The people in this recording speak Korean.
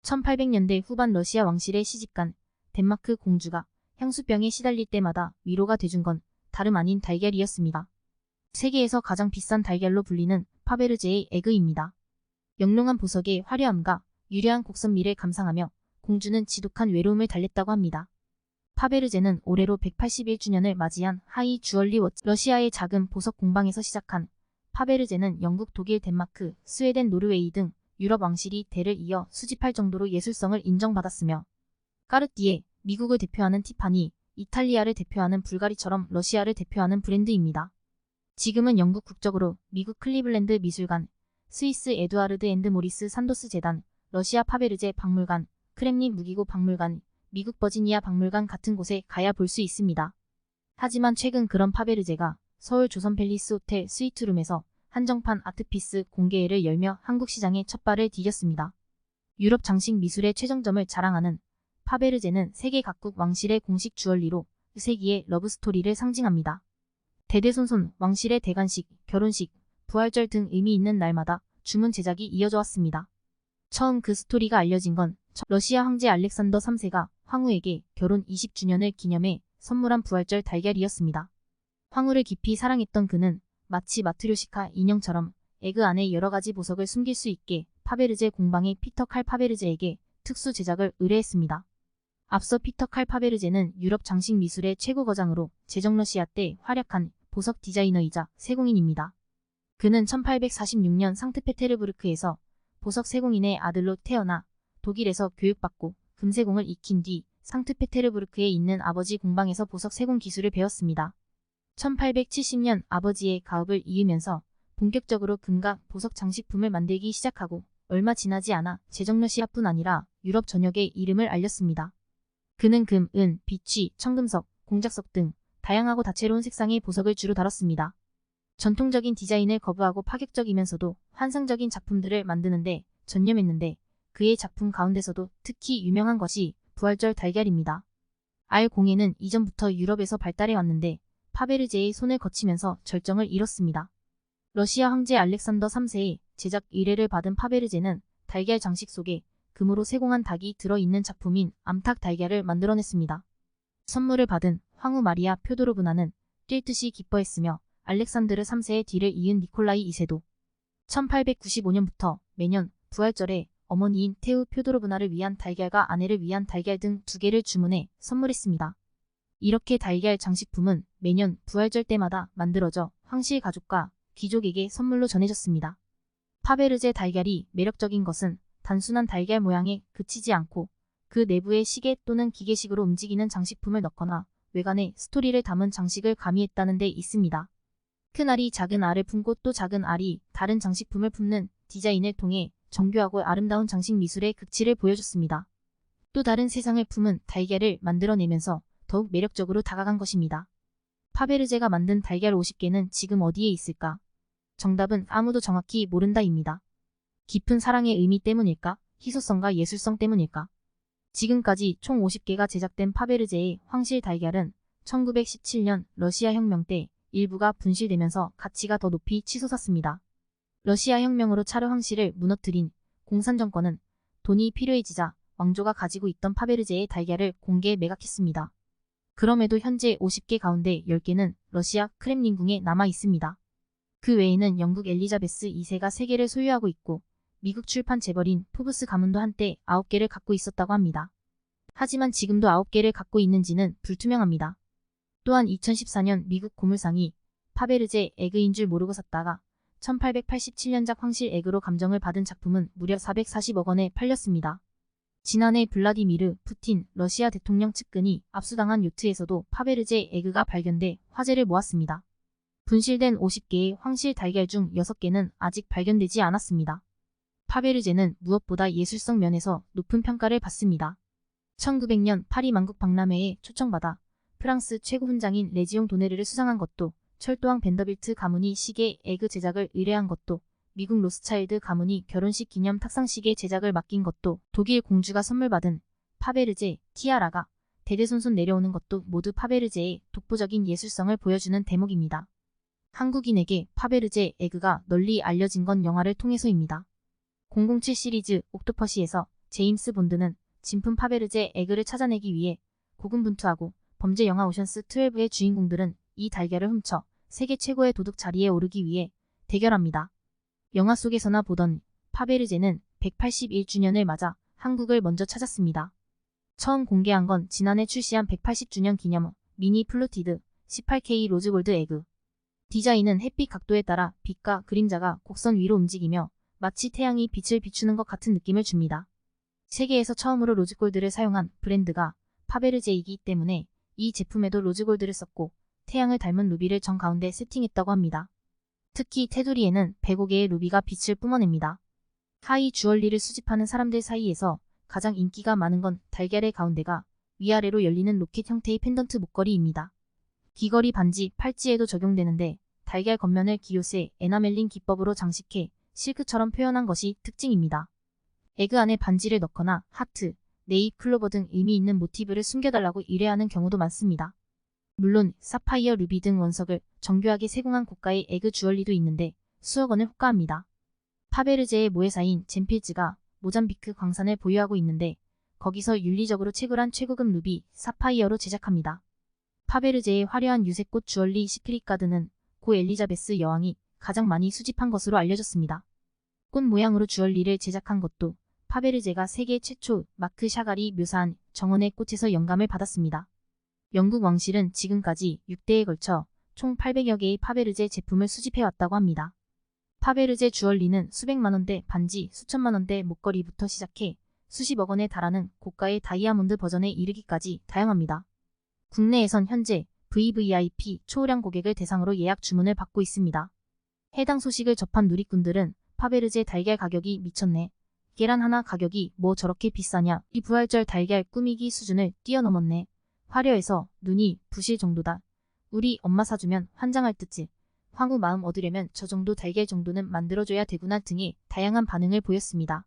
1800년대 후반 러시아 왕실의 시집간 덴마크 공주가 향수병에 시달릴 때마다 위로가 돼준 건 다름 아닌 달걀이었습니다. 세계에서 가장 비싼 달걀로 불리는 파베르제의 에그입니다. 영롱한 보석의 화려함과 유려한 곡선미를 감상하며 공주는 지독한 외로움을 달랬다고 합니다. 파베르제는 올해로 181주년을 맞이한 하이 주얼리 워치. 러시아의 작은 보석 공방에서 시작한 파베르제는 영국, 독일, 덴마크, 스웨덴, 노르웨이 등 유럽 왕실이 대를 이어 수집할 정도로 예술성을 인정받았으며 까르띠에, 미국을 대표하는 티파니, 이탈리아를 대표하는 불가리처럼 러시아를 대표하는 브랜드입니다. 지금은 영국 국적으로 미국 클리블랜드 미술관, 스위스 에두아르드 앤드 모리스 산도스 재단, 러시아 파베르제 박물관, 크렘린 무기고 박물관, 미국 버지니아 박물관 같은 곳에 가야 볼 수 있습니다. 하지만 최근 그런 파베르제가 서울 조선 팰리스 호텔 스위트룸에서 한정판 아트피스 공개회를 열며 한국 시장에 첫 발을 디뎠습니다. 유럽 장식 미술의 최정점을 자랑하는 파베르제는 세계 각국 왕실의 공식 주얼리로 세기의 러브스토리를 상징합니다. 대대손손 왕실의 대관식, 결혼식, 부활절 등 의미 있는 날마다 주문 제작이 이어져 왔습니다. 처음 그 스토리가 알려진 건 러시아 황제 알렉산더 3세가 황후에게 결혼 20주년을 기념해 선물한 부활절 달걀이었습니다. 황후를 깊이 사랑했던 그는 마치 마트료시카 인형처럼 에그 안에 여러가지 보석을 숨길 수 있게 파베르제 공방의 피터 칼 파베르제에게 특수 제작을 의뢰했습니다. 앞서 피터 칼 파베르제는 유럽 장식 미술의 최고 거장으로 제정러시아 때 활약한 보석 디자이너이자 세공인입니다. 그는 1846년 상트페테르부르크에서 보석 세공인의 아들로 태어나 독일에서 교육받고 금세공을 익힌 뒤 상트페테르부르크에 있는 아버지 공방에서 보석 세공 기술을 배웠습니다. 1870년 아버지의 가업을 이으면서 본격적으로 금과 보석 장식품을 만들기 시작하고 얼마 지나지 않아 제정러시아뿐 아니라 유럽 전역에 이름을 알렸습니다. 그는 금, 은, 비취, 청금석, 공작석 등 다양하고 다채로운 색상의 보석을 주로 다뤘습니다. 전통적인 디자인을 거부하고 파격적이면서도 환상적인 작품들을 만드는데 전념했는데 그의 작품 가운데서도 특히 유명한 것이 부활절 달걀입니다. R0에는 이전부터 유럽에서 발달해 왔는데 파베르제의 손을 거치면서 절정을 이뤘습니다. 러시아 황제 알렉산더 3세의 제작 의뢰를 받은 파베르제는 달걀 장식 속에 금으로 세공한 닭이 들어있는 작품인 암탉 달걀을 만들어냈습니다. 선물을 받은 황후 마리아 표도로브나는 뛸 듯이 기뻐했으며 알렉산드르 3세의 뒤를 이은 니콜라이 2세도 1895년부터 매년 부활절에 어머니인 테우 표도로브나를 위한 달걀과 아내를 위한 달걀 등 2개를 주문해 선물했습니다. 이렇게 달걀 장식품은 매년 부활절 때마다 만들어져 황실 가족과 귀족에게 선물로 전해졌습니다. 파베르제 달걀이 매력적인 것은 단순한 달걀 모양에 그치지 않고 그 내부에 시계 또는 기계식으로 움직이는 장식품을 넣거나 외관에 스토리를 담은 장식을 가미했다는 데 있습니다. 큰 알이 작은 알을 품고 또 작은 알이 다른 장식품을 품는 디자인을 통해 정교하고 아름다운 장식 미술의 극치를 보여줬습니다. 또 다른 세상을 품은 달걀을 만들어내면서 더욱 매력적으로 다가간 것입니다. 파베르제가 만든 달걀 50개는 지금 어디에 있을까? 정답은 아무도 정확히 모른다입니다. 깊은 사랑의 의미 때문일까? 희소성과 예술성 때문일까? 지금까지 총 50개가 제작된 파베르제의 황실 달걀은 1917년 러시아 혁명 때 일부가 분실되면서 가치가 더 높이 치솟았습니다. 러시아 혁명으로 차르 황실을 무너뜨린 공산 정권은 돈이 필요해지자 왕조가 가지고 있던 파베르제의 달걀을 공개 매각했습니다. 그럼에도 현재 50개 가운데 10개는 러시아 크렘린궁에 남아 있습니다. 그 외에는 영국 엘리자베스 2세가 3개를 소유하고 있고 미국 출판 재벌인 포브스 가문도 한때 9개를 갖고 있었다고 합니다. 하지만 지금도 9개를 갖고 있는지는 불투명합니다. 또한 2014년 미국 고물상이 파베르제 에그인 줄 모르고 샀다가 1887년작 황실 에그로 감정을 받은 작품은 무려 440억 원에 팔렸습니다. 지난해 블라디미르 푸틴 러시아 대통령 측근이 압수당한 요트에서도 파베르제 에그가 발견돼 화제를 모았습니다. 분실된 50개의 황실 달걀 중 6개는 아직 발견되지 않았습니다. 파베르제는 무엇보다 예술성 면에서 높은 평가를 받습니다. 1900년 파리 만국 박람회에 초청받아 프랑스 최고 훈장인 레지옹 도네르를 수상한 것도, 철도왕 벤더빌트 가문이 시계 에그 제작을 의뢰한 것도, 미국 로스차일드 가문이 결혼식 기념 탁상시계 제작을 맡긴 것도, 독일 공주가 선물받은 파베르제 티아라가 대대손손 내려오는 것도 모두 파베르제의 독보적인 예술성을 보여주는 대목입니다. 한국인에게 파베르제 에그가 널리 알려진 건 영화를 통해서입니다. 007 시리즈 옥토퍼시에서 제임스 본드는 진품 파베르제 에그를 찾아내기 위해 고군분투하고 범죄 영화 오션스 12의 주인공들은 이 달걀을 훔쳐 세계 최고의 도둑 자리에 오르기 위해 대결합니다. 영화 속에서나 보던 파베르제는 181주년을 맞아 한국을 먼저 찾았습니다. 처음 공개한 건 지난해 출시한 180주년 기념 미니 플루티드 18K 로즈골드 에그. 디자인은 햇빛 각도에 따라 빛과 그림자가 곡선 위로 움직이며 마치 태양이 빛을 비추는 것 같은 느낌을 줍니다. 세계에서 처음으로 로즈골드를 사용한 브랜드가 파베르제이기 때문에 이 제품에도 로즈골드를 썼고 태양을 닮은 루비를 정 가운데 세팅했다고 합니다. 특히 테두리에는 105개의 루비가 빛을 뿜어냅니다. 하이 주얼리를 수집하는 사람들 사이에서 가장 인기가 많은 건 달걀의 가운데가 위아래로 열리는 로켓 형태의 펜던트 목걸이입니다. 귀걸이, 반지, 팔찌에도 적용되는데 달걀 겉면을 기요세 에나멜린 기법으로 장식해 실크처럼 표현한 것이 특징입니다. 에그 안에 반지를 넣거나 하트, 네잎 클로버 등 의미 있는 모티브를 숨겨달라고 의뢰하는 경우도 많습니다. 물론 사파이어, 루비 등 원석을 정교하게 세공한 고가의 에그 주얼리도 있는데 수억 원을 호가합니다. 파베르제의 모회사인 젠필즈가 모잠비크 광산을 보유하고 있는데 거기서 윤리적으로 채굴한 최고급 루비, 사파이어로 제작합니다. 파베르제의 화려한 유색꽃 주얼리 시크릿가드는 고 엘리자베스 여왕이 가장 많이 수집한 것으로 알려졌습니다. 꽃 모양으로 주얼리를 제작한 것도 파베르제가 세계 최초 마크 샤갈이 묘사한 정원의 꽃에서 영감을 받았습니다. 영국 왕실은 지금까지 6대에 걸쳐 총 800여 개의 파베르제 제품을 수집해왔다고 합니다. 파베르제 주얼리는 수백만원대 반지, 수천만원대 목걸이부터 시작해 수십억 원에 달하는 고가의 다이아몬드 버전에 이르기까지 다양합니다. 국내에선 현재 VVIP 초호량 고객을 대상으로 예약 주문을 받고 있습니다. 해당 소식을 접한 누리꾼들은 파베르제 달걀 가격이 미쳤네. 계란 하나 가격이 뭐 저렇게 비싸냐. 이 부활절 달걀 꾸미기 수준을 뛰어넘었네. 화려해서 눈이 부실 정도다. 우리 엄마 사주면 환장할 듯지. 황후 마음 얻으려면 저 정도 달걀 정도는 만들어줘야 되구나 등의 다양한 반응을 보였습니다.